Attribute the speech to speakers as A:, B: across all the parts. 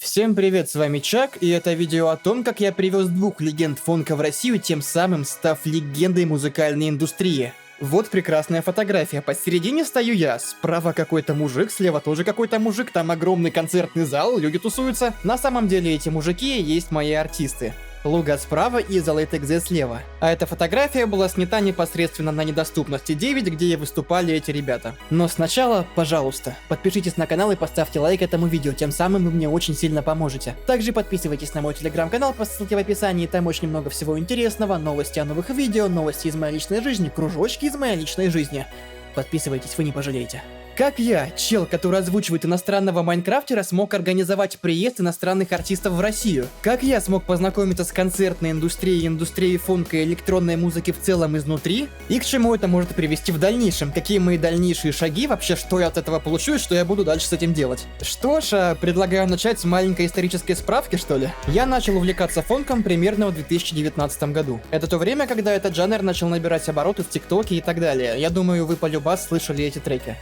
A: Всем привет, с вами Чак, и это видео о том, как я привез двух легенд фонка в Россию, тем самым став легендой музыкальной индустрии. Вот прекрасная фотография, посередине стою я, справа какой-то мужик, слева тоже какой-то мужик, там огромный концертный зал, люди тусуются. На самом деле эти мужики есть мои артисты. Луга справа и The Late Exit слева. А эта фотография была снята непосредственно на Недоступности 9, где и выступали эти ребята. Но сначала, пожалуйста, подпишитесь на канал и поставьте лайк этому видео, тем самым вы мне очень сильно поможете. Также подписывайтесь на мой телеграм-канал по ссылке в описании, там очень много всего интересного, новости о новых видео, новости из моей личной жизни, кружочки из моей личной жизни. Подписывайтесь, вы не пожалеете. Как я, чел, который озвучивает иностранного майнкрафтера, смог организовать приезд иностранных артистов в Россию? Как я смог познакомиться с концертной индустрией фонка и электронной музыки в целом изнутри? И к чему это может привести в дальнейшем? Какие мои дальнейшие шаги? Вообще, что я от этого получу и что я буду дальше с этим делать? Что ж, предлагаю начать с маленькой исторической справки, что ли? Я начал увлекаться фонком примерно в 2019 году. Это то время, когда этот жанр начал набирать обороты в ТикТоке и так далее. Я думаю, вы полюбас слышали эти треки.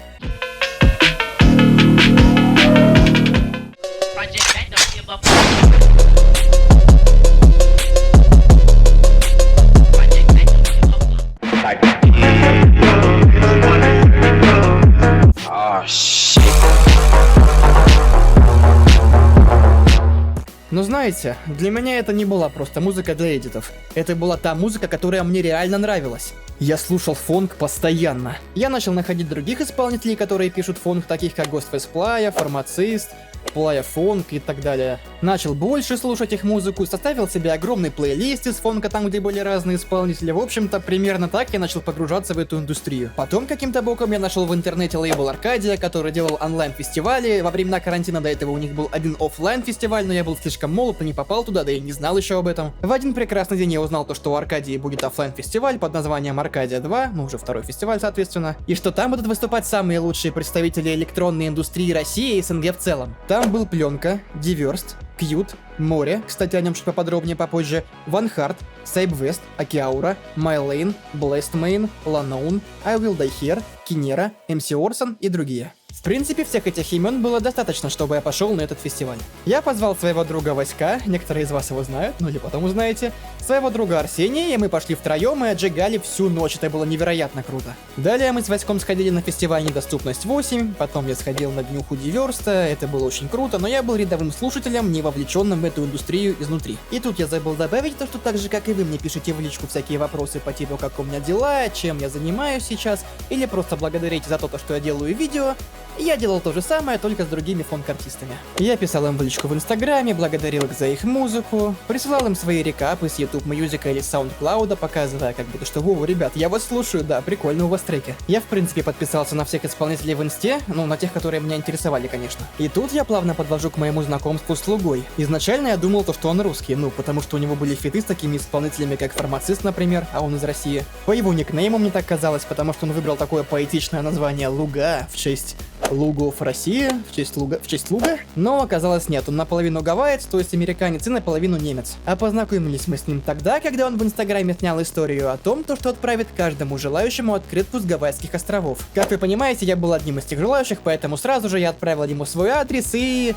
A: Но знаете, для меня это не была просто музыка для эдитов. Это была та музыка, которая мне реально нравилась. Я слушал фонк постоянно. Я начал находить других исполнителей, которые пишут фонк, таких как Ghostface Playa, Фармацист, Playa Фонк и так далее. Начал больше слушать их музыку, составил себе огромный плейлист из фонка, там где были разные исполнители. В общем-то, примерно так я начал погружаться в эту индустрию. Потом каким-то боком я нашел в интернете лейбл Аркадия, который делал онлайн-фестивали. Во времена карантина до этого у них был один оффлайн фестиваль, но я был слишком молод и не попал туда, да и не знал еще об этом. В один прекрасный день я узнал то, что у Аркадии будет оффлайн фестиваль под названием Аркадия 2, ну уже второй фестиваль, соответственно, и что там будут выступать самые лучшие представители электронной индустрии России и СНГ в целом. Там был Пленка, Диверст, Кьют, Море, кстати о нем чуть поподробнее попозже, Ван Харт, Сайбвест, Акиаура, Майлейн, Блэстмейн, Ланоун, I Will Die Here, Кинера, МС Орсон и другие. В принципе, всех этих имен было достаточно, чтобы я пошел на этот фестиваль. Я позвал своего друга Васька, некоторые из вас его знают, ну или потом узнаете, своего друга Арсения, и мы пошли втроем и отжигали всю ночь, это было невероятно круто. Далее мы с Васьком сходили на фестиваль Недоступность 8, потом я сходил на днюху Диверста, это было очень круто, но я был рядовым слушателем, не вовлеченным в эту индустрию изнутри. И тут я забыл добавить то, что так же, как и вы, мне пишите в личку всякие вопросы по типу, как у меня дела, чем я занимаюсь сейчас, или просто благодарите за то, что я делаю видео. Я делал то же самое, только с другими фонк-артистами. Я писал им в личку в инстаграме, благодарил их за их музыку, присылал им свои рекапы с YouTube Music или SoundCloud, показывая как будто, что «Вова, ребят, я вас слушаю, да, прикольно у вас треки». Я в принципе подписался на всех исполнителей в инсте, ну на тех, которые меня интересовали, конечно. И тут я плавно подвожу к моему знакомству с Лугой. Изначально я думал, что он русский, ну потому что у него были фиты с такими исполнителями, как Фармацист, например, а он из России. По его никнейму мне так казалось, потому что он выбрал такое поэтичное название Луга в честь Лугов России, в честь Луга, но оказалось нет, он наполовину гавайец, то есть американец, и наполовину немец. А познакомились мы с ним тогда, когда он в инстаграме снял историю о том, что отправит каждому желающему открытку с Гавайских островов. Как вы понимаете, я был одним из тех желающих, поэтому сразу же я отправил ему свой адрес и...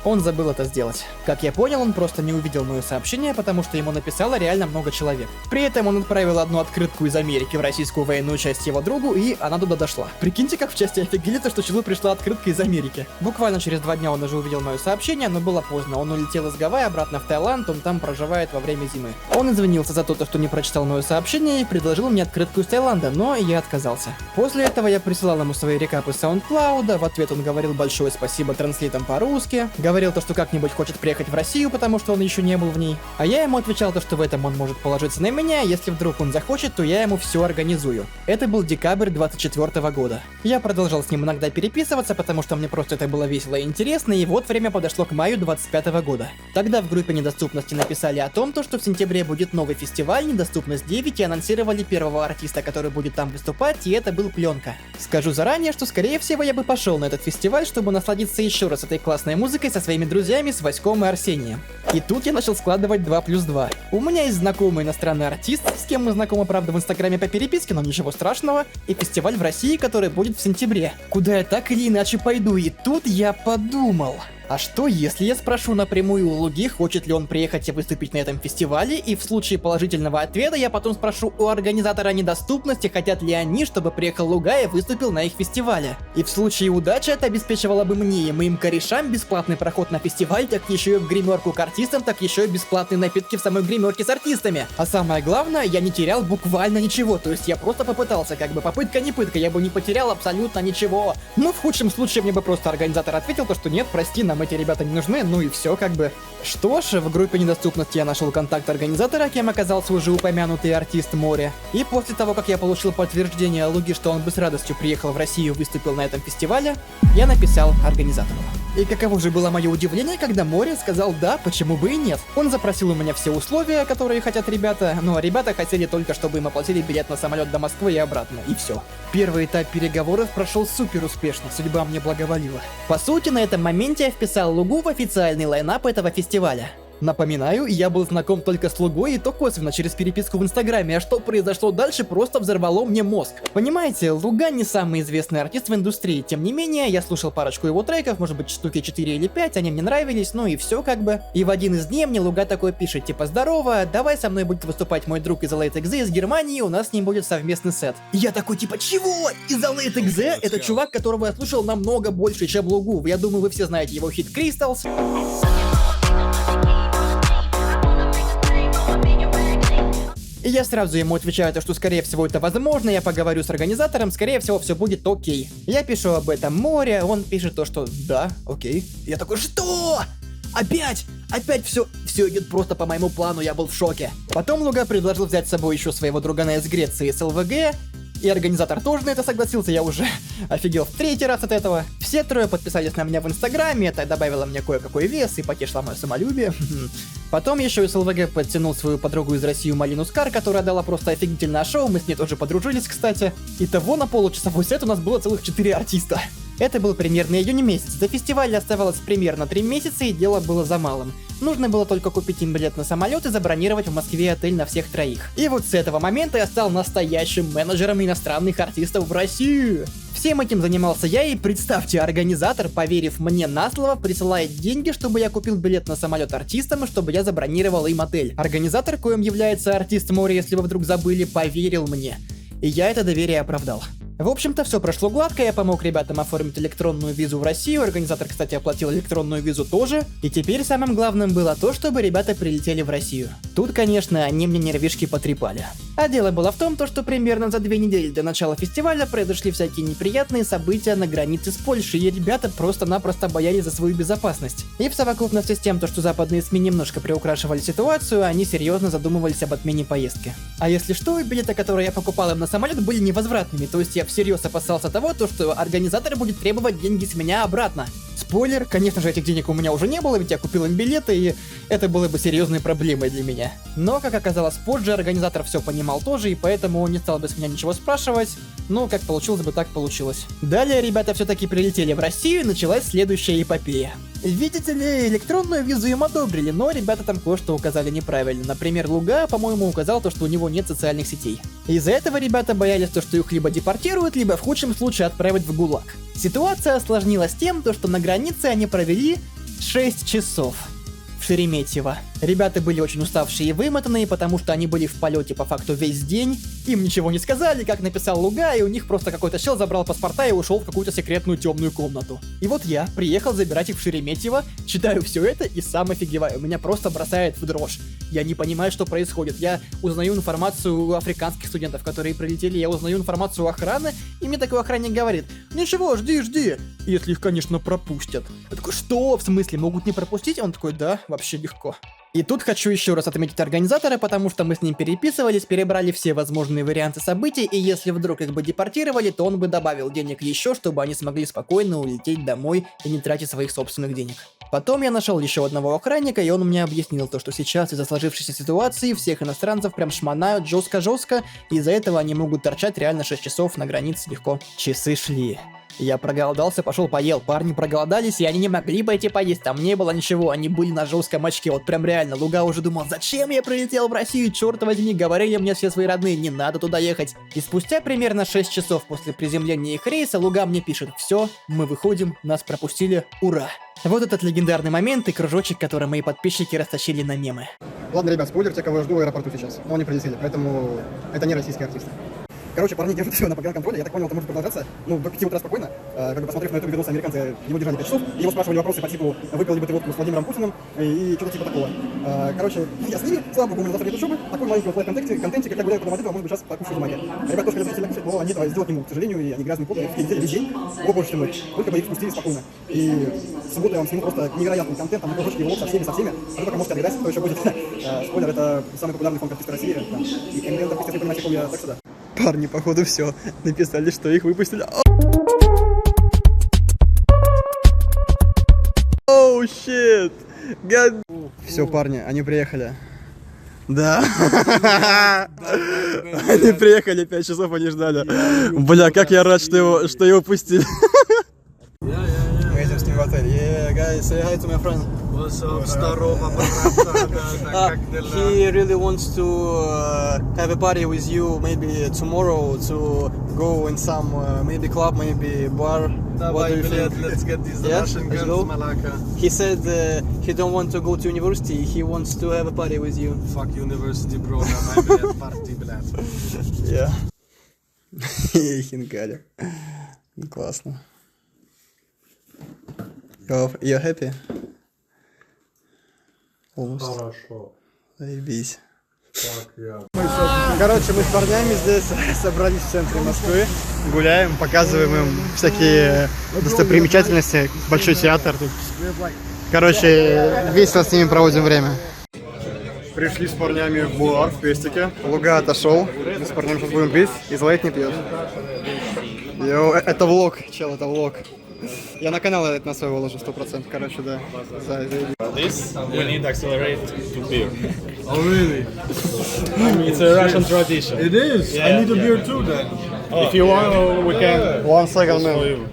A: Он забыл это сделать. Как я понял, он просто не увидел мое сообщение, потому что ему написало реально много человек. При этом он отправил одну открытку из Америки в российскую военную часть его другу, и она туда дошла. Прикиньте, как в части офигели, что челу пришла открытка из Америки. Буквально через 2 дня он уже увидел мое сообщение, но было поздно. Он улетел из Гавайи обратно в Таиланд, он там проживает во время зимы. Он извинился за то, что не прочитал мое сообщение и предложил мне открытку из Таиланда, но я отказался. После этого я присылал ему свои рекапы с SoundCloud, в ответ он говорил большое спасибо транслитам по-русски, говорил то, что как-нибудь хочет приехать в Россию, потому что он еще не был в ней. А я ему отвечал то, что в этом он может положиться на меня, если вдруг он захочет, то я ему все организую. Это был декабрь 24 года. Я продолжал с ним иногда переписываться, потому что мне просто это было весело и интересно, и вот время подошло к маю 25 года. Тогда в группе Недоступности написали о том, что в сентябре будет новый фестиваль Недоступность 9 и анонсировали первого артиста, который будет там выступать, и это был Пленка. Скажу заранее, что скорее всего я бы пошел на этот фестиваль, чтобы насладиться еще раз этой классной музыкой со своими друзьями, с Васьком и Арсением. И тут я начал складывать 2 плюс 2. У меня есть знакомый иностранный артист, с кем мы знакомы, правда, в инстаграме по переписке, но ничего страшного, и фестиваль в России, который будет в сентябре, куда я так или иначе пойду, и тут я подумал... А что, если я спрошу напрямую у Луги, хочет ли он приехать и выступить на этом фестивале, и в случае положительного ответа я потом спрошу у организатора недоступности, хотят ли они, чтобы приехал Луга и выступил на их фестивале. И в случае удачи это обеспечивало бы мне и моим корешам бесплатный проход на фестиваль, так еще и в гримерку к артистам, так еще и бесплатные напитки в самой гримерке с артистами. А самое главное, я не терял буквально ничего, то есть я просто попытался, как бы попытка не пытка, я бы не потерял абсолютно ничего. Но в худшем случае мне бы просто организатор ответил то, что нет, прости, нам эти ребята не нужны, ну и все как бы. Что ж, в группе недоступности я нашел контакт организатора, кем оказался уже упомянутый артист Море. И после того, как я получил подтверждение Луги, что он бы с радостью приехал в Россию и выступил на этом фестивале, я написал организатору. И каково же было мое удивление, когда Море сказал да, почему бы и нет. Он запросил у меня все условия, которые хотят ребята, но ребята хотели только, чтобы им оплатили билет на самолет до Москвы и обратно, и все. Первый этап переговоров прошел супер успешно, судьба мне благоволила. По сути, на этом моменте я вписал Лугу в официальный лайнап этого фестиваля. Напоминаю, я был знаком только с Лугой и то косвенно через переписку в Инстаграме, а что произошло дальше просто взорвало мне мозг. Понимаете, Луга не самый известный артист в индустрии, тем не менее, я слушал парочку его треков, может быть штуки 4 или 5, они мне нравились, ну и все как бы. И в один из дней мне Луга такой пишет, типа, здорово, давай со мной будет выступать мой друг из LateXZ из Германии, у нас с ним будет совместный сет. И я такой, типа, чего? Из LateXZ? Это чувак, которого я слушал намного больше, чем Лугу. Я думаю, вы все знаете его хит Crystals. И я сразу ему отвечаю, что скорее всего это возможно, я поговорю с организатором, скорее всего все будет окей. Я пишу об этом Море, он пишет то, что да, окей. Я такой, что? Опять все идет просто по моему плану, я был в шоке. Потом Луга предложил взять с собой еще своего другана из Греции с ЛВГ, и организатор тоже на это согласился, я уже офигел в третий раз от этого. Все трое подписались на меня в Инстаграме, это добавило мне кое-какой вес и потешило мое самолюбие. Потом еще из ЛВГ подтянул свою подругу из России Малину Скар, которая дала просто офигительное шоу, мы с ней тоже подружились, кстати. Итого на получасовой сет у нас было целых 4 артиста. Это был примерно июнь месяц, до фестиваля оставалось примерно 3 месяца и дело было за малым. Нужно было только купить им билет на самолет и забронировать в Москве отель на всех троих. И вот с этого момента я стал настоящим менеджером иностранных артистов в России. Всем этим занимался я, и представьте, организатор, поверив мне на слово, присылает деньги, чтобы я купил билет на самолет артистам и чтобы я забронировал им отель. Организатор, коим является артист Море, если вы вдруг забыли, поверил мне. И я это доверие оправдал. В общем-то, все прошло гладко, я помог ребятам оформить электронную визу в Россию, организатор, кстати, оплатил электронную визу тоже, и теперь самым главным было то, чтобы ребята прилетели в Россию. Тут, конечно, они мне нервишки потрепали. А дело было в том, что примерно за 2 недели до начала фестиваля произошли всякие неприятные события на границе с Польшей, и ребята просто-напросто боялись за свою безопасность. И в совокупности с тем, что западные СМИ немножко приукрашивали ситуацию, они серьезно задумывались об отмене поездки. А если что, билеты, которые я покупал им на самолет, были невозвратными, то есть я всерьез опасался того, что организатор будет требовать деньги с меня обратно. Спойлер, конечно же, этих денег у меня уже не было, ведь я купил им билеты, и это было бы серьезной проблемой для меня. Но, как оказалось позже, организатор все понимал тоже, и поэтому он не стал бы с меня ничего спрашивать. Ну, как получилось бы, так получилось. Далее ребята все-таки прилетели в Россию, и началась следующая эпопея. Видите ли, электронную визу им одобрили, но ребята там кое-что указали неправильно. Например, Луга, по-моему, указал то, что у него нет социальных сетей. Из-за этого ребята боялись то, что их либо депортируют, либо в худшем случае отправят в ГУЛАГ. Ситуация осложнилась тем, что на границе они провели 6 часов. В Шереметьево. Ребята были очень уставшие и вымотанные, потому что они были в полете по факту весь день. Им ничего не сказали, как написал Луга, и у них просто какой-то чел забрал паспорта и ушел в какую-то секретную темную комнату. И вот я приехал забирать их в Шереметьево, читаю все это и сам офигеваю. Меня просто бросает в дрожь. Я не понимаю, что происходит. Я узнаю информацию у африканских студентов, которые прилетели, я узнаю информацию у охраны, и мне такой охранник говорит: ничего, жди, если их, конечно, пропустят. Я такой: что? В смысле, могут не пропустить? Он такой: да, вообще легко. И тут хочу еще раз отметить организатора, потому что мы с ним переписывались, перебрали все возможные варианты событий, и если вдруг их бы депортировали, то он бы добавил денег еще, чтобы они смогли спокойно улететь домой и не тратить своих собственных денег. Потом я нашел еще одного охранника, и он мне объяснил то, что сейчас из-за сложившейся ситуации всех иностранцев прям шмонают жестко-жестко, и из-за этого они могут торчать реально 6 часов на границе легко. Часы шли. Я проголодался, пошел поел. Парни проголодались, и они не могли пойти поесть. Там не было ничего, они были на жестком очке. Вот прям реально. Луга уже думал, зачем я прилетел в Россию? Черт возьми, говорили мне все свои родные, не надо туда ехать. И спустя примерно 6 часов после приземления их рейса, Луга мне пишет: все, мы выходим, нас пропустили, ура. Вот этот легендарный момент и кружочек, который мои подписчики растащили на мемы.
B: Ладно, ребят, спойлер, те, кого я жду в аэропорту сейчас. Но они прилетели, поэтому это не российские артисты. Короче, парни держат все на погранконтроле, я так понял, это может продолжаться, ну, до 5 утра спокойно. Как бы посмотрев на YouTube видосы, американцы его держали 5 часов, и его спрашивали вопросы по типу, выпил ли бы ты водку с Владимиром Путиным, и что-то типа такого. Короче, я с ними, слава богу, у меня завтра нет учебы, такой маленький контенте, как я гуляю по Домодедово, может быть, сейчас покушаю в маге. Ребят тоже хотят сильно кушать, но они этого сделать не могут, к сожалению, и они грязные попы, в неделю весь день, о боже ты мой, только бы их спустили спокойно. И в субботу я вам сниму просто невероятный контент, там кружочки влог со всеми, вы только можете отгадать, кто еще будет. Спойлер, это самый популярный фонк-артист России, и Эминем, допустим, вы понимаете, какого я, так сюда. Парни, походу, все. Написали, что их выпустили. Оу, щит! Все, парни, они приехали. Да. Они приехали, 5 часов они ждали. Бля, как я рад, что его пустили. Мы едем с ним в отель. Yeah, guys, say hi to my friend.
C: What's up, здорово, брат.
B: He really wants to have a party with you maybe tomorrow to go in some maybe club, maybe bar. What do you think?
C: Let's get these
B: Yeah,
C: Russian
B: let's
C: girls,
B: go.
C: Malaka.
B: He said he don't want to go to university. He wants to have a party with you.
C: Fuck university, bro. Давай, блядь, парти, блядь.
B: Yeah. Хинкали. Классно. You're happy?
C: Хорошо.
B: Заебись.
C: Так, я.
B: Короче, мы с парнями здесь собрались в центре Москвы, гуляем, показываем им всякие достопримечательности, большой театр тут. Короче, весело с ними проводим время. Пришли с парнями в бар в Пестике. Луга отошел, мы с парнями сейчас будем пить, и Злайт не пьет. Йоу, это влог, чел, это влог. Я на канал это на свой выложу, 100%, короче, да.
D: This we need accelerate to beer.
C: Oh, really?
D: It's a Russian tradition.
C: It is. I need a beer too then.
D: If you want, we can.
B: One second,
D: for
B: man.
D: you.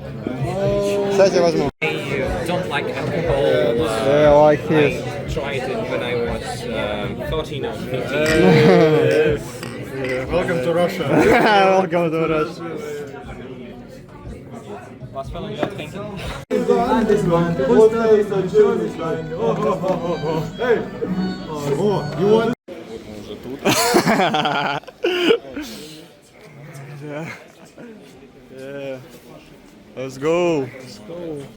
B: Кстати, возьму.
E: Don't like alcohol.
B: Yeah, like his.
E: Tried it when I was 14 or 15.
C: Welcome to Russia.
B: Welcome to Russia.
E: Was for you thinking?
C: Hey. Oh, you want?
B: Let's go.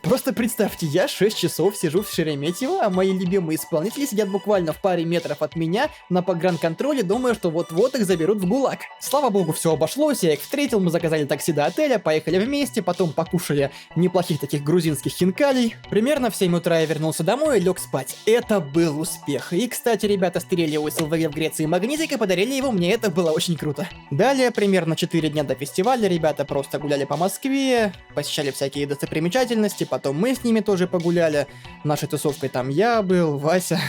A: Просто представьте, я 6 часов сижу в Шереметьево, а мои любимые исполнители сидят буквально в паре метров от меня на погранконтроле, думая, что вот-вот их заберут в ГУЛАГ. Слава богу, все обошлось, я их встретил, мы заказали такси до отеля, поехали вместе, потом покушали неплохих таких грузинских хинкалей. Примерно в 7 утра я вернулся домой и лег спать. Это был успех. И, кстати, ребята стерели у СЛВГ в Греции магнитик и подарили его мне, это было очень круто. Далее, примерно 4 дня до фестиваля, ребята просто гуляли по Москве, посещали всякие достопримечательности, потом мы с ними тоже погуляли. Нашей тусовкой там я был, Вася,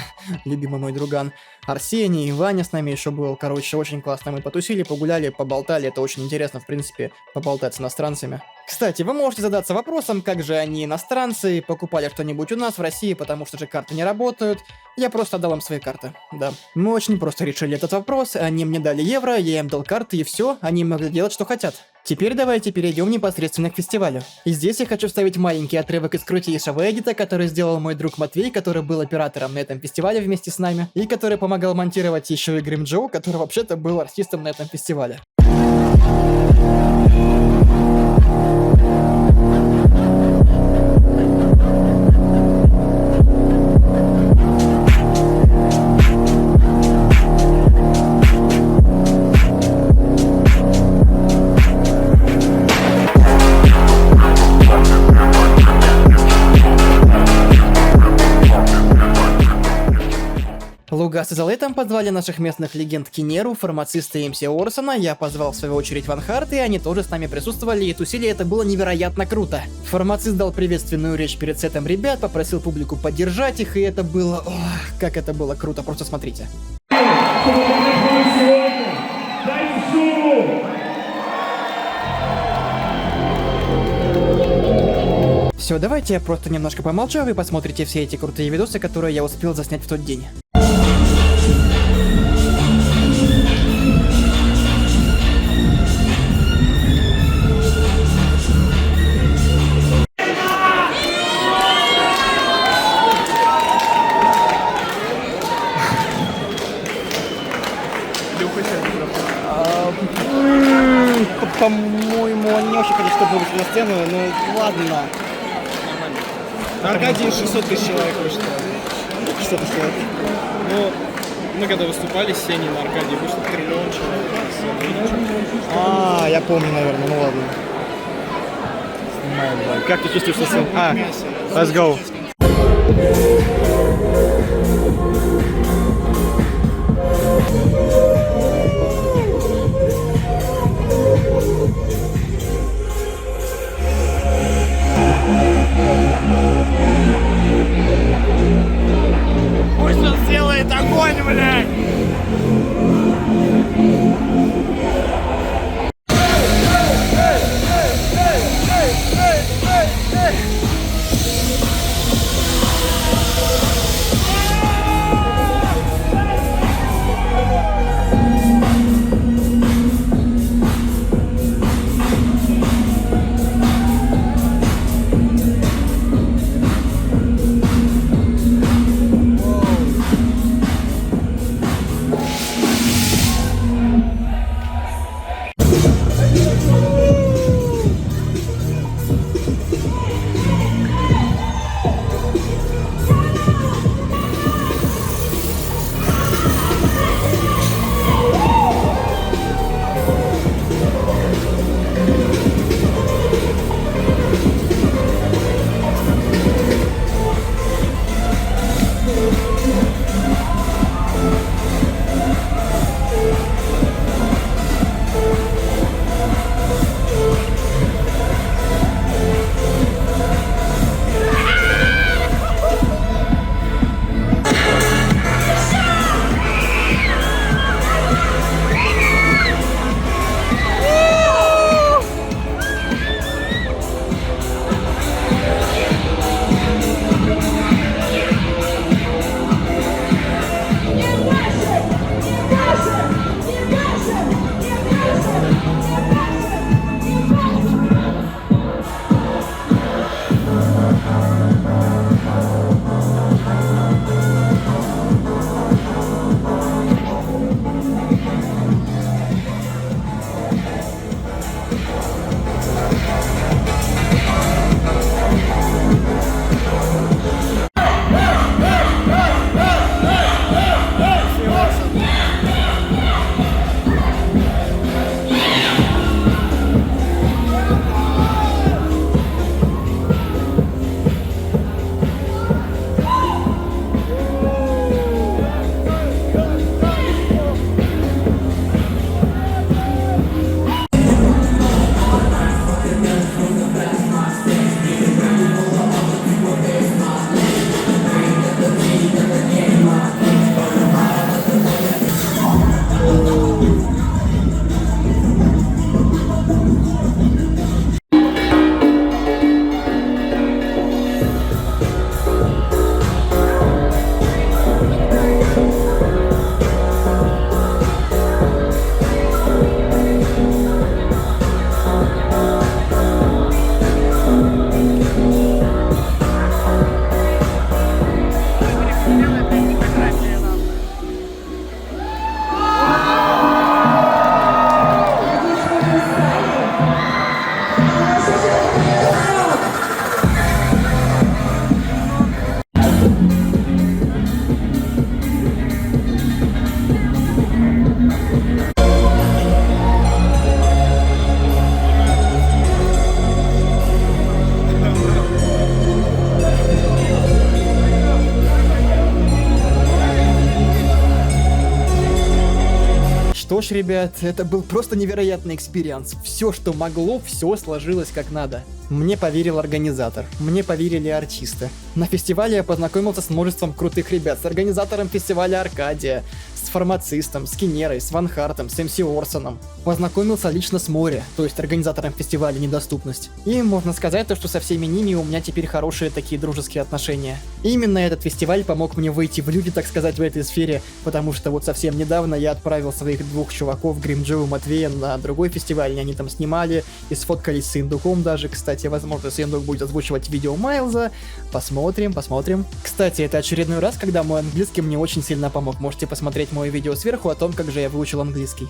A: любимый мой друган, Арсений, Ваня с нами еще был. Короче, очень классно мы потусили, погуляли, поболтали. Это очень интересно, в принципе, поболтать с иностранцами. Кстати, вы можете задаться вопросом, как же они, иностранцы, покупали что-нибудь у нас в России, потому что же карты не работают. Я просто дал им свои карты, да. Мы очень просто решили этот вопрос, они мне дали евро, я им дал карты и все, они могли делать, что хотят. Теперь давайте перейдем непосредственно к фестивалю. И здесь я хочу вставить маленький отрывок из крутейшего эдита, который сделал мой друг Матвей, который был оператором на этом фестивале вместе с нами, и который помогал монтировать еще и Грим Джо, который вообще-то был артистом на этом фестивале. Луга с Изолейтом позвали наших местных легенд Кинеру, фармациста и МС Орсона, я позвал в свою очередь Ван Харт, и они тоже с нами присутствовали и тусили, это было невероятно круто. Фармацист дал приветственную речь перед сетом ребят, попросил публику поддержать их, и это было... Ох, как это было круто, просто смотрите. Все, давайте я просто немножко помолчу, а вы посмотрите все эти крутые видосы, которые я успел заснять в тот день.
B: По-моему, он не очень хотел, чтобы вышли на сцену, но ладно.
D: На Аркадии 600 тысяч человек вышло.
B: Что ты сказал?
D: Ну, мы когда выступали с Сеней на Аркадии, вышло 1 000 000 человек.
B: А, я помню, наверное, ну ладно. Снимаем, давай. Как ты чувствуешь на сцене? А, let's go.
D: Пусть он сделает огонь, блядь!
A: Что ж, ребят, это был просто невероятный экспириенс. Все, что могло, все сложилось как надо. Мне поверил организатор, мне поверили артисты. На фестивале я познакомился с множеством крутых ребят, с организатором фестиваля Аркадия, с Фармацистом, с Кинерой, с Ван Хартом, с МС Орсоном. Познакомился лично с Мори, то есть организатором фестиваля «Недоступность». И можно сказать то, что со всеми ними у меня теперь хорошие такие дружеские отношения. И именно этот фестиваль помог мне выйти в люди, так сказать, в этой сфере, потому что вот совсем недавно я отправил своих двух чуваков, Гримджо и Матвея, на другой фестиваль, и они там снимали и сфоткались с Индуком даже. Кстати, возможно, Индук будет озвучивать видео Майлза. Посмотрим. Кстати, это очередной раз, когда мой английский мне очень сильно помог. Можете посмотреть мое видео сверху о том, как же я выучил английский.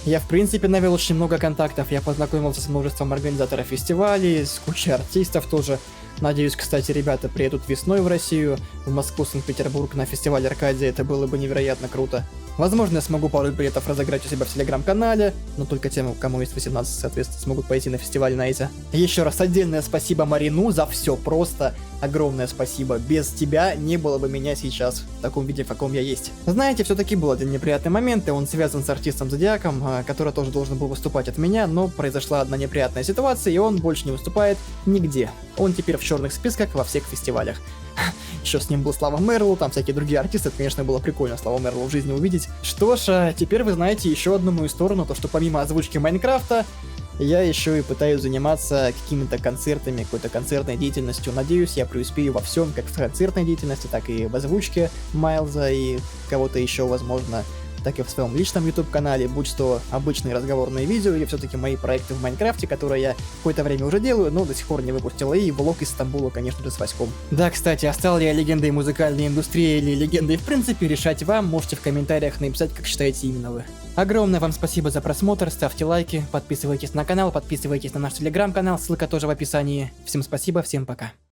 A: Я, в принципе, навел очень много контактов. Я познакомился с множеством организаторов фестивалей, с кучей артистов тоже. Надеюсь, кстати, ребята приедут весной в Россию, в Москву, Санкт-Петербург на фестиваль Аркадия. Это было бы невероятно круто. Возможно, я смогу пару билетов разыграть у себя в телеграм-канале, но только тем, кому есть 18, соответственно, смогут пойти на фестиваль на эти. Еще раз отдельное спасибо Марину за все, просто огромное спасибо. Без тебя не было бы меня сейчас в таком виде, в каком я есть. Знаете, все-таки был один неприятный момент, и он связан с артистом Зодиаком, который тоже должен был выступать от меня, но произошла одна неприятная ситуация, и он больше не выступает нигде. Он теперь в черных списках во всех фестивалях. Еще с ним был Слава Мерлоу, там всякие другие артисты, это, конечно, было прикольно Славу Мерлоу в жизни увидеть. Что ж, теперь вы знаете еще одну мою сторону, то что помимо озвучки Майнкрафта, я еще и пытаюсь заниматься какими-то концертами, какой-то концертной деятельностью. Надеюсь, я преуспею во всем, как в концертной деятельности, так и в озвучке Майлза и кого-то еще, возможно, так и в своем личном YouTube-канале, будь то обычные разговорные видео или все-таки мои проекты в Майнкрафте, которые я какое-то время уже делаю, но до сих пор не выпустил, и влог из Стамбула, конечно же, с Васьком. Да, кстати, а стал ли я легендой музыкальной индустрии или легендой в принципе, решать вам, можете в комментариях написать, как считаете именно вы. Огромное вам спасибо за просмотр, ставьте лайки, подписывайтесь на канал, подписывайтесь на наш телеграм-канал, ссылка тоже в описании. Всем спасибо, всем пока.